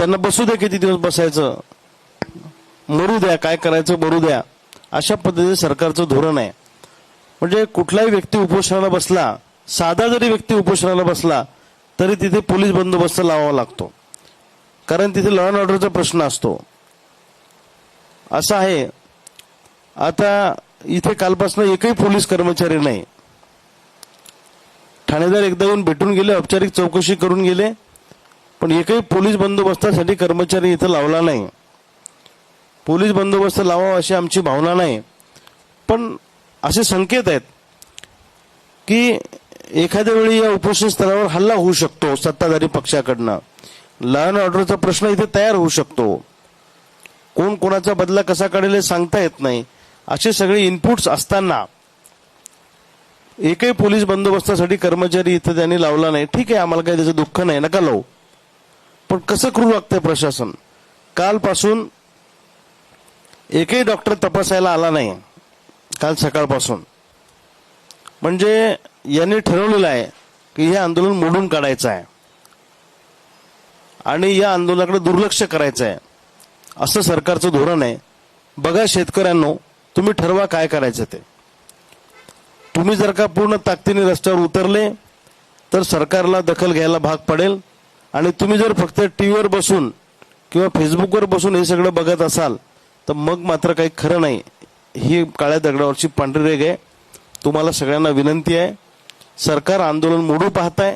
त्यांना बसू द्या, किती दिवस बसायचं, मरू द्या, काय करायचं मरू द्या, अशा पद्धतीने सरकारचं धोरण आहे. म्हणजे कुठलाही व्यक्ती उपोषणाला बसला, साधा जरी व्यक्ती उपोषणाला बसला तरी तिथे पोलीस बंदोबस्त लावावा लागतो, कारण तिथे लॉ अँड ऑर्डरचा प्रश्न असतो. असं आहे. आता इथे कालपासून एकही पोलीस कर्मचारी नाही. ठाणेदार एकदा येऊन भेटून गेले, औपचारिक चौकशी करून गेले, पण एकही पोलीस बंदोबस्तासाठी कर्मचारी इथं लावला नाही. पोलीस बंदोबस्त लावावा अशी आमची भावना नाही, पण असे संकेत आहेत की एखाद्या वेळी या उपोषण स्थळावर हल्ला होऊ शकतो सत्ताधारी पक्षाकडनं. लॉ अँड ऑर्डरचा प्रश्न इथे तयार होऊ शकतो. कोण कोणाचा बदला कसा काढेल हे सांगता येत नाही. असे सगळे इनपुट्स असताना एकही पोलीस बंदोबस्तासाठी कर्मचारी इथं त्यांनी लावला नाही. ठीक आहे, आम्हाला काही त्याचं दुःख नाही, नका लावू, पण कसं करू लागतंय प्रशासन. कालपासून एकही डॉक्टर तपासायला आला नाही, काल सकाळपासून. म्हणजे यांनी ठरवलेलं आहे की हे आंदोलन मोडून काढायचं आहे आणि या आंदोलनाकडे दुर्लक्ष करायचं आहे, असं सरकारचं धोरण आहे. बघा शेतकऱ्यांनो, तुम्ही ठरवा काय करायचं ते. तुम्ही जर का पूर्ण ताकदीने रस्त्यावर उतरले तर सरकारला दखल घ्यायला भाग पडेल, आणि तुम्ही जर फक्त टीव्हीवर बसून किंवा फेसबुकवर बसून हे सगळं बघत असाल तर मग मात्र काही खरं नाही. ही काळ्या दगडावरची पांढरी रेघ आहे. तुम्हाला सगळ्यांना विनंती आहे, सरकार आंदोलन मोडू पाहताय.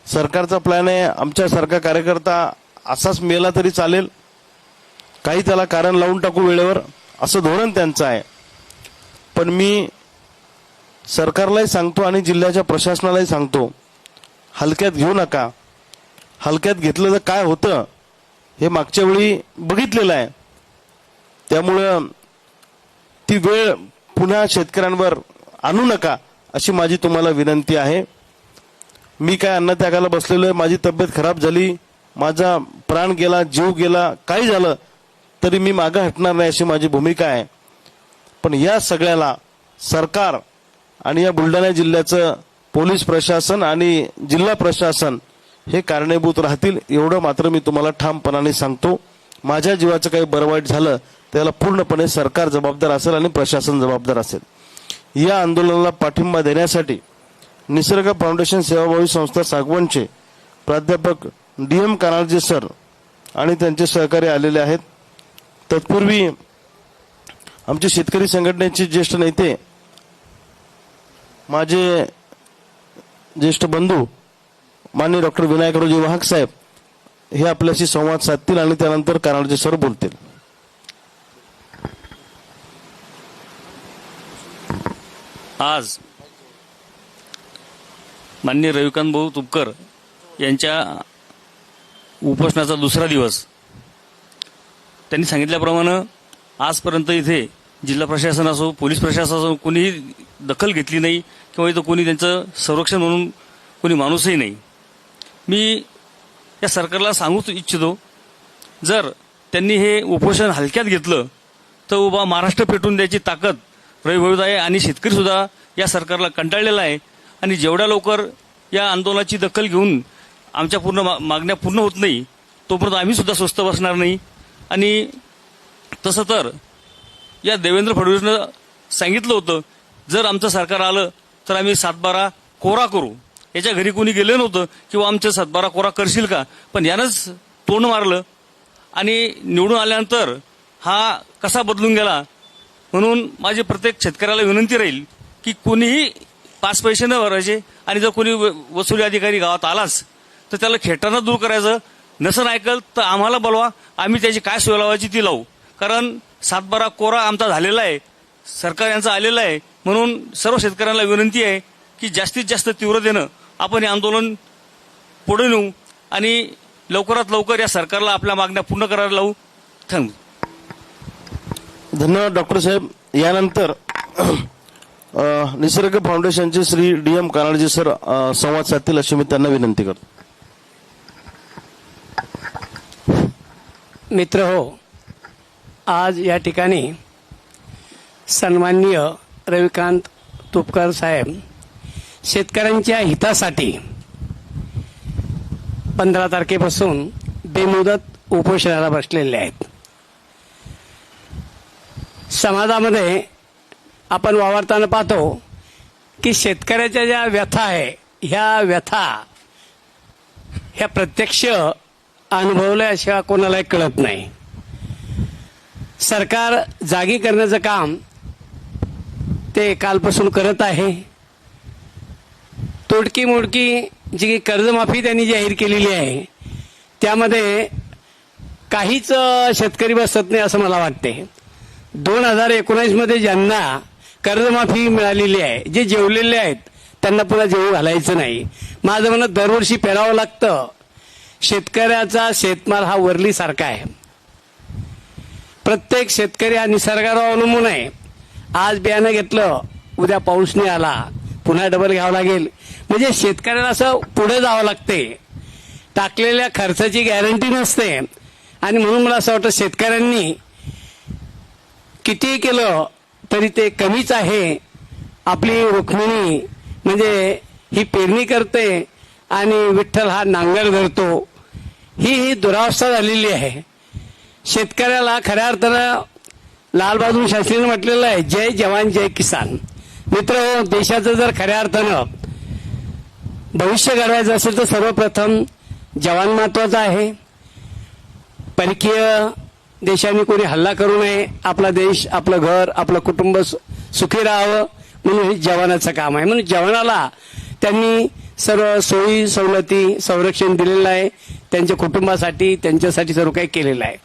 सरकारचा प्लॅन आहे आमच्यासारखा कार्यकर्ता असाच मेला तरी चालेल, काही त्याला कारण लावून टाकू वेळेवर, असं धोरण त्यांचं आहे. पण मी सरकारलाही सांगतो आणि जिल्ह्याच्या प्रशासनालाही सांगतो, हलक्यात घेऊ नका. हलक्यात घेतलं तर काय होतं हे मागच्या वेळी बघितलेलं आहे. त्यामुळं ती वेळ पुन्हा शेतकऱ्यांवर आणू नका अशी माझी तुम्हाला विनंती आहे. मी काय अन्नत्यागाला बसलेलो आहे, माझी तब्येत खराब झाली, माझा प्राण गेला, जीव गेला, काही झालं तरी मी मागं हटणार नाही अशी माझी भूमिका आहे. पण या सगळ्याला सरकार आणि या बुलढाणा जिल्ह्याचं पोलीस प्रशासन आणि जिल्हा प्रशासन हे कारणीभूत राहतील, एवढं मात्र मी तुम्हाला ठामपणाने सांगतो. माझ्या जीवाचं काही बरं वाईट झालं त्याला पूर्णपणे सरकार जबाबदार असेल आणि प्रशासन जबाबदार असेल. या आंदोलनाला पाठिंबा देण्यासाठी निसर्ग फाउंडेशन सेवाभावी संस्था सागवणचे प्राध्यापक DM कानाळजे सर आणि त्यांचे सहकारी आलेले आहेत. तत्पूर्वी आमचे शेतकरी संघटनेचे ज्येष्ठ नेते, माझे ज्येष्ठ बंधू माननीय डॉक्टर विनायकरावजी वाहक साहेब हे आपल्याशी संवाद साधतील आणि त्यानंतर कानाळजे सर बोलतील. आज माननीय रविकांत भाऊ तुपकर यांच्या उपोषणाचा दुसरा दिवस. त्यांनी सांगितल्याप्रमाणे आजपर्यंत इथे जिल्हा प्रशासन असो, पोलीस प्रशासन असो, कोणीही दखल घेतली नाही किंवा इथं कोणी त्यांचं संरक्षण म्हणून कोणी माणूसही नाही. मी या सरकारला सांगू इच्छितो, जर त्यांनी हे उपोषण हलक्यात घेतलं तर उभा महाराष्ट्र पेटून द्यायची ताकद रविभाऊ आहे. आणि शेतकरीसुद्धा या सरकारला कंटाळलेला आहे. आणि जेवढ्या लवकर या आंदोलनाची दखल घेऊन आमच्या पूर्ण मागण्या पूर्ण होत नाही तोपर्यंत आम्ही सुद्धा स्वस्थ बसणार नाही. आणि तसं तर या देवेंद्र फडणवीसनं सांगितलं होतं, जर आमचं सरकार आलं तर आम्ही 7/12 कोरा करू. याच्या घरी कोणी गेलं नव्हतं किंवा आमचं 7/12 कोरा करशील का, पण यानंच तोंड मारलं आणि निवडून आल्यानंतर हा कसा बदलून गेला. म्हणून माझी प्रत्येक शेतकऱ्याला विनंती राहील की कोणीही 5 पैसे न भरायचे, आणि जर कोणी वसुली अधिकारी गावात आलाच तर त्याला खेटाना दूर करायचं. नसं ऐकल तर आम्हाला बोलवा, आम्ही त्याची काय सोय लावायची ती लावू. कारण 7/12 कोरा आमचा झालेला आहे, सरकार यांचा आलेला आहे. म्हणून सर्व शेतकऱ्यांना विनंती आहे की जास्तीत जास्त तीव्रतेनं आपण हे आंदोलन पुढे नेऊ आणि लवकरात लवकर या सरकारला आपल्या मागण्या पूर्ण करायला लावू. थँक्यू. धन्यवाद डॉक्टर साहेब. यानंतर निसर्ग फाउंडेशनचे श्री DM कानाळजे सर संवाद साधतील अशी मी त्यांना विनंती करतो. मित्र हो, आज या ठिकाणी सन्माननीय रविकांत तुपकर साहेब शेतकऱ्यांच्या हितासाठी 15 तारखेपासून बेमुदत उपोषणाला बसलेले आहेत. समाजामध्ये आपण वावरताना पाहतो की शेतकऱ्याच्या ज्या व्यथा आहे ह्या व्यथा ह्या प्रत्यक्ष अनुभवल्याशिवाय कोणालाही कळत नाही. सरकार जागी करण्याचं काम ते कालपासून करत आहे. तोडकी मोडकी जी कर्जमाफी त्यांनी जाहीर केलेली आहे त्यामध्ये काहीच शेतकरी बसत नाही असं मला वाटते. 2019 मध्ये ज्यांना कर्जमाफी मिळालेली आहे, जे जेवलेले आहेत त्यांना पुन्हा जेवू घालायचं नाही. माझं म्हणणं दरवर्षी पेरावं लागतं. शेतकऱ्याचा शेतमाल हा वरलीसारखा आहे. प्रत्येक शेतकरी हा निसर्गावर अवलंबून आहे. आज बियाणं घेतलं, उद्या पाऊस नाही आला, पुन्हा डबल घ्यावं लागेल. म्हणजे शेतकऱ्याला असं पुढे जावं लागते. टाकलेल्या खर्चाची गॅरंटी नसते. आणि म्हणून मला असं वाटतं शेतकऱ्यांनी कितीही केलं तरी ते कमीच आहे. आपली रुक्मिणी म्हणजे ही पेरणी करते आणि विठ्ठल हा नांगर धरतो, ही दुरावस्था झालेली आहे. शेतकऱ्याला खऱ्या अर्थानं लालबहादूर शास्त्रींनी म्हटलेलं आहे, जय जवान जय किसान. मित्र, देशाचं जर खऱ्या अर्थानं भविष्य घडवायचं असेल तर सर्वप्रथम जवान महत्वाचा आहे. परकीय देशांनी कोणी हल्ला करू नये, आपला देश, आपलं घर, आपलं कुटुंब सुखी राहावं म्हणून हे जवानाचं काम आहे. म्हणून जवानाला त्यांनी सर्व सोयी सवलती संरक्षण दिलेलं आहे. त्यांच्या कुटुंबासाठी त्यांच्यासाठी सर्व काही केलेलं आहे.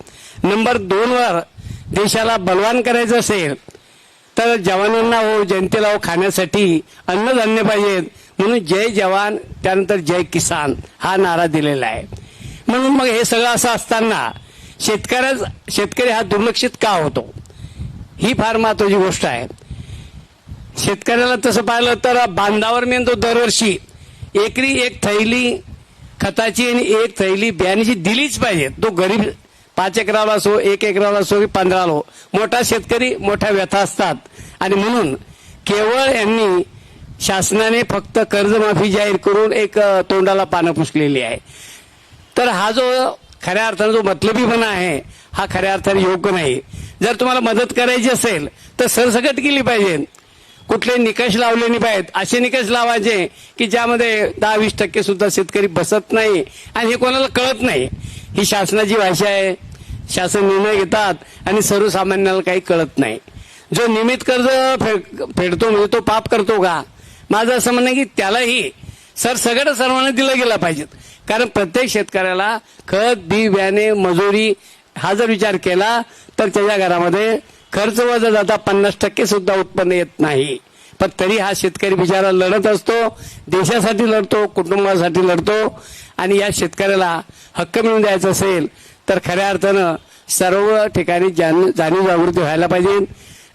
नंबर 2 वर देशाला बलवान करायचं असेल तर जवानांना जनतेला खाण्यासाठी अन्नधान्य पाहिजेत. म्हणून जय जवान त्यानंतर जय किसान हा नारा दिलेला आहे. म्हणून मग हे सगळं असं असताना शेतकरी हा दुर्लक्षित का होतो, ही फार महत्वाची गोष्ट आहे. शेतकऱ्याला तसं पाहिलं तर बांधावर मेन तो दरवर्षी एकरी 1 थैली खताची आणि 1 थैली बियाण्याची दिलीच पाहिजे. तो गरीब 5 एकराला असो, 1 एकराला असो की 15 लो, मोठा शेतकरी मोठ्या व्यथा असतात. आणि म्हणून केवळ यांनी शासनाने फक्त कर्जमाफी जाहीर करून एक तोंडाला पानं पुसलेली आहे. तर हा जो खऱ्या अर्थानं जो मतलबीपणा आहे हा खऱ्या अर्थाने योग्य नाही. जर तुम्हाला मदत करायची असेल तर सरसकट केली पाहिजे. कुठले निकष लावले नाही पाहिजेत. असे निकष लावायचे की ज्यामध्ये 10-20% सुद्धा शेतकरी बसत नाही आणि हे कोणाला कळत नाही. ही शासनाची भाषा आहे. शासन निर्णय घेतात आणि सर्वसामान्याला काही कळत नाही. जो नियमित कर्ज फेडतो म्हणजे तो पाप करतो का? माझं असं म्हणणं की त्यालाही सरसकट सर्वांना दिलं गेलं पाहिजेत. कारण प्रत्येक शेतकऱ्याला खत, बी, बियाणे, मजुरी हा जर विचार केला तर त्याच्या घरामध्ये खर्च वजा जाता 50% सुद्धा उत्पन्न येत नाही. पण तरी हा शेतकरी बिचारा लढत असतो, देशासाठी लढतो, कुटुंबासाठी लढतो. आणि या शेतकऱ्याला हक्क मिळवून द्यायचा असेल तर खऱ्या अर्थानं सर्व ठिकाणी जाणीव जागृती व्हायला पाहिजे.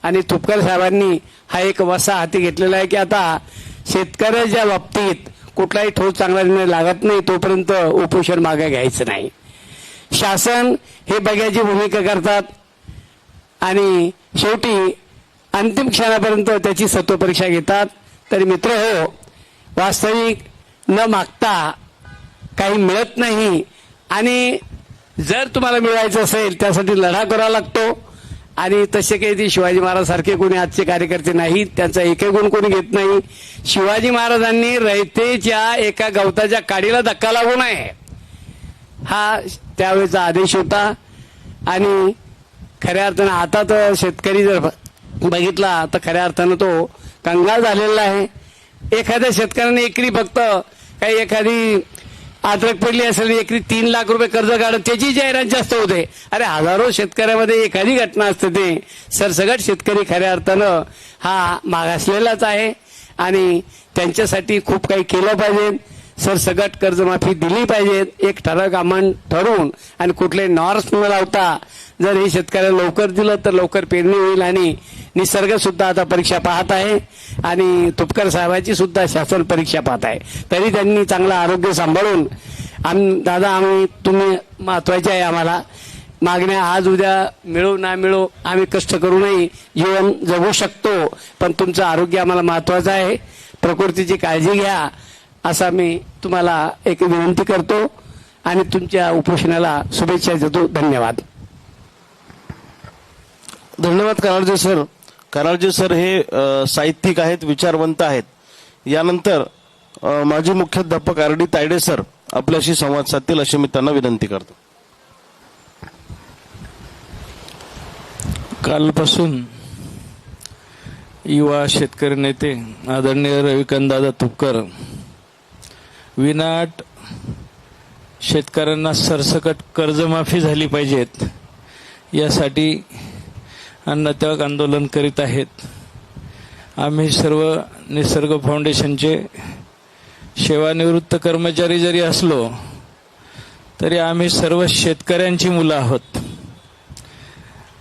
आणि तुपकर साहेबांनी हा एक वसा हाती घेतलेला आहे की आता शेतकऱ्याच्या बाबतीत कुठलाही ठोस चांगला निर्णय लागत नाही तोपर्यंत उपोषण मागे घ्यायचं नाही. शासन हे बघ्याची भूमिका करतात आणि शेवटी अंतिम क्षणापर्यंत त्याची सत्वपरीक्षा घेतात. तरी मित्र हो, वास्तविक न मागता काही मिळत नाही. आणि जर तुम्हाला मिळवायचं असेल त्यासाठी लढा करावा लागतो. आणि तसे काही ते शिवाजी महाराज सारखे कोणी आजचे कार्यकर्ते नाहीत, त्यांचा एकही गुण कोणी घेत नाही. शिवाजी महाराजांनी रयतेच्या एका गवताच्या काडीला धक्का लागू नये हा त्यावेळेचा आदेश होता. आणि खऱ्या अर्थानं आता तर शेतकरी जर बघितला तर खऱ्या अर्थानं तो कंगाल झालेला आहे. एखाद्या शेतकऱ्याने एकरी फक्त काही एखादी अद्रक पडली असेल एकरी 3 लाख रुपये कर्ज काढत त्याची जाहिरात जास्त होते. अरे हजारो शेतकऱ्यामध्ये एखादी घटना असते. ते सरसगट शेतकरी खऱ्या अर्थानं हा मागासलेलाच आहे आणि त्यांच्यासाठी खूप काही केलं पाहिजे. सरसगट कर्जमाफी दिली पाहिजे एक ठराविक अमाऊंट ठरवून आणि कुठले नॉर्म्स न लावता. जर हे शेतकऱ्याला लवकर दिलं तर लवकर पेरणी होईल. आणि निसर्ग सुद्धा आता परीक्षा पाहत आहे आणि तुपकर साहेबांची सुद्धा शासन परीक्षा पाहत आहे. तरी त्यांनी चांगलं आरोग्य सांभाळून दादा तुम्ही महत्वाचे आहे. आम्हाला मागण्या आज उद्या मिळो ना मिळो आम्ही कष्ट करूनही जीवन जगू शकतो. पण तुमचं आरोग्य आम्हाला महत्वाचं आहे. प्रकृतीची काळजी घ्या असा मी तुम्हाला एक विनंती करतो. आणि तुमच्या उपोषणाला शुभेच्छा देतो. धन्यवाद. धन्यवाद कानाडचे सर. कानाडचे सर हे साहित्यिक आहेत, विचारवंत आहेत. यानंतर माजी मुख्याध्यापक RD तायडे सर आपल्याशी संवाद साधतील अशी मी त्यांना विनंती करतो. कालपासून युवा शेतकरी नेते आदरणीय रविकांतदादा तुपकर विनाट शेतकऱ्यांना सरसकट कर्जमाफी झाली पाहिजेत यासाठी अन्नत्याग आंदोलन करीत आहेत. आम्ही सर्व निसर्ग फाउंडेशनचे सेवानिवृत्त कर्मचारी जरी असलो तरी आम्ही सर्व शेतकऱ्यांची मुलं आहोत.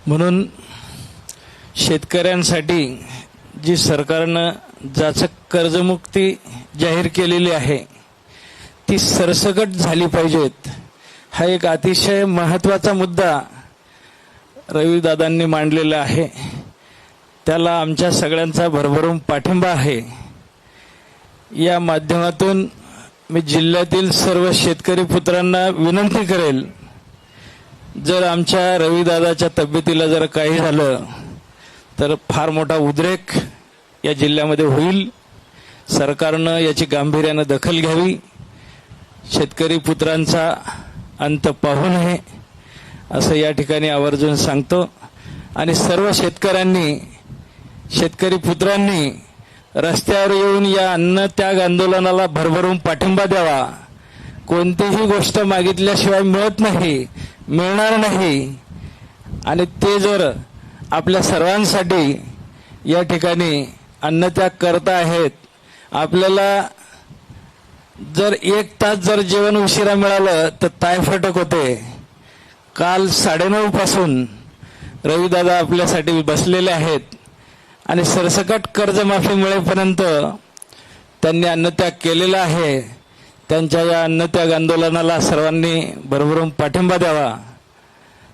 म्हणून शेतकऱ्यांसाठी जी सरकारनं जाचक कर्जमुक्ती जाहीर केलेली आहे ती सरसकट झाली पाहिजेत. हा एक अतिशय महत्त्वाचा मुद्दा रविदादांनी मांडलेला आहे. त्याला आमच्या सगळ्यांचा भरभरून पाठिंबा आहे. या माध्यमातून मी जिल्ह्यातील सर्व शेतकरी पुत्रांना विनंती करेल, जर आमच्या रविदादाच्या तब्येतीला जर काही झालं तर फार मोठा उद्रेक या जिल्ह्यामध्ये होईल. सरकारनं याची गांभीर्यानं दखल घ्यावी. शेतकरी पुत्रांचा अंत पाहू नये असं या ठिकाणी आवर्जून सांगतो. आणि सर्व शेतकरी पुत्रांनी रस्त्यावर येऊन या अन्न त्याग आंदोलनाला भरभरून पाठिंबा द्यावा. कोणतीही गोष्ट मागितल्याशिवाय मिळत नाही, मिळणार नाही. आणि ते जर आपल्या सर्वांसाठी या ठिकाणी अन्नत्याग करत आहेत. आपल्याला जर 1 तास जर जेवण उशिरा मिळालं तर तायफटक होते. काल 9:30 पासून रविदादा आपल्यासाठी बसलेले आहेत आणि सरसकट कर्जमाफी मिळेपर्यंत त्यांनी अन्नत्याग केलेला आहे. त्यांच्या या अन्नत्याग आंदोलनाला सर्वांनी भरभरून पाठिंबा द्यावा.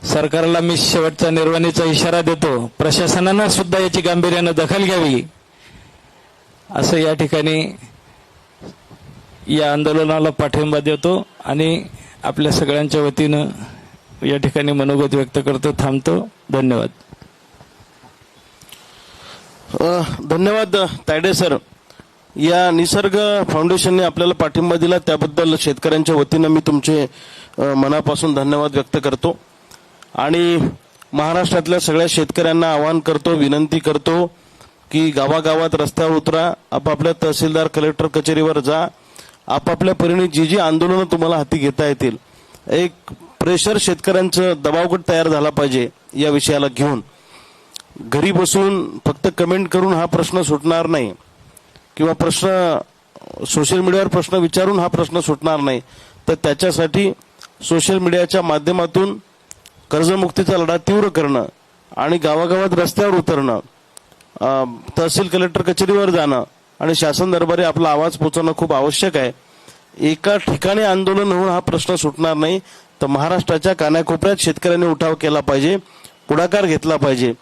सरकारला मी शेवटचा निर्वाणीचा इशारा देतो, प्रशासनानं सुद्धा याची गांभीर्यानं दखल घ्यावी असं या ठिकाणी या आंदोलनाला पाठिंबा देतो आणि आपल्या सगळ्यांच्या वतीनं या ठिकाणी मनोगत व्यक्त करतो. थांबतो. धन्यवाद. धन्यवाद तायडे सर. या निसर्ग फाउंडेशनने आपल्याला पाठिंबा दिला त्याबद्दल शेतकऱ्यांच्या वतीनं मी तुमचे मनापासून धन्यवाद व्यक्त करतो. आणि महाराष्ट्रातल्या सगळ्या शेतकऱ्यांना आवाहन करतो, विनंती करतो की गावागावात रस्त्यावर उतरा, आपापल्या तहसीलदार कलेक्टर कचेरीवर जा. आपापल्या परीने जी जी आंदोलनं तुम्हाला हाती घेता येतील, एक प्रेशर शेतकऱ्यांचं दबावगट तयार झाला पाहिजे या विषयाला घेऊन. घरी बसून फक्त कमेंट करून हा प्रश्न सुटणार नाही किंवा सोशल मीडियावर प्रश्न विचारून हा प्रश्न सुटणार नाही. तर त्याच्यासाठी सोशल मीडियाच्या माध्यमातून कर्जमुक्तीचा लढा तीव्र करणं आणि गावागावात रस्त्यावर उतरणं, तहसील कलेक्टर कचेरीवर जाणं आणि शासन दरबारी आपला आवाज पोहोचवणं खूप आवश्यक आहे. एका ठिकाणी आंदोलन होऊन हा प्रश्न सुटणार नाही. तर महाराष्ट्राच्या कानाकोपऱ्यात शेतकऱ्यांनी उठाव केला पाहिजे, पुढाकार घेतला पाहिजे.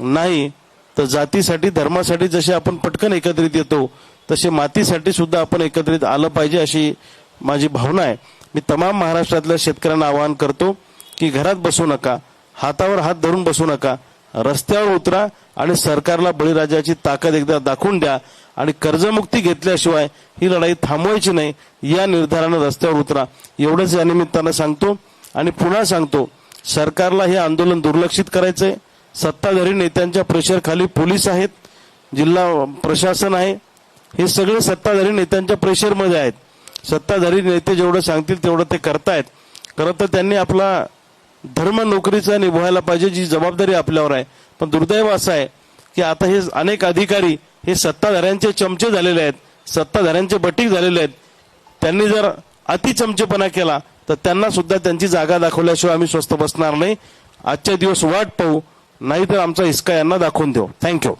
नाही तर जातीसाठी धर्मासाठी जसे आपण पटकन एकत्रित येतो तसे मातीसाठी सुद्धा आपण एकत्रित आलं पाहिजे अशी माझी भावना आहे. मी तमाम महाराष्ट्रातल्या शेतकऱ्यांना आवाहन करतो की घरात बसू नका, हातावर हात धरून बसू नका, रस्त्यावर उतरा आणि सरकारला बळीराजाची ताकद एकदा दाखवून द्या. आणि कर्जमुक्ती घेतल्याशिवाय ही लढाई थांबवायची नाही या निर्धारानं रस्त्यावर उतरा. एवढंच या निमित्तानं सांगतो. आणि पुन्हा सांगतो, सरकारला हे आंदोलन दुर्लक्षित करायचंय. सत्ताधारी नेत्यांच्या प्रेशरखाली पोलीस आहेत, जिल्हा प्रशासन आहे, हे सगळे सत्ताधारी नेत्यांच्या प्रेशरमध्ये आहेत. सत्ताधारी नेते जेवढं सांगतील तेवढं ते करतायत. खरं तर त्यांनी आपला धर्म नोकरीचा निभवायला पाहिजे, जी जबाबदारी आपल्यावर आहे. पण दुर्दैव असं आहे की आता हे अनेक अधिकारी हे सत्ताधाऱ्यांचे चमचे झालेले आहेत, सत्ताधाऱ्यांचे बटीक झालेले आहेत. त्यांनी जर अतिचमचेपणा केला तर त्यांना सुद्धा त्यांची जागा दाखवल्याशिवाय आम्ही स्वस्थ बसणार नाही. आजच्या दिवस वाट पाहू, नाहीतर आमचा हिसका यांना दाखवून देऊ. थँक्यू.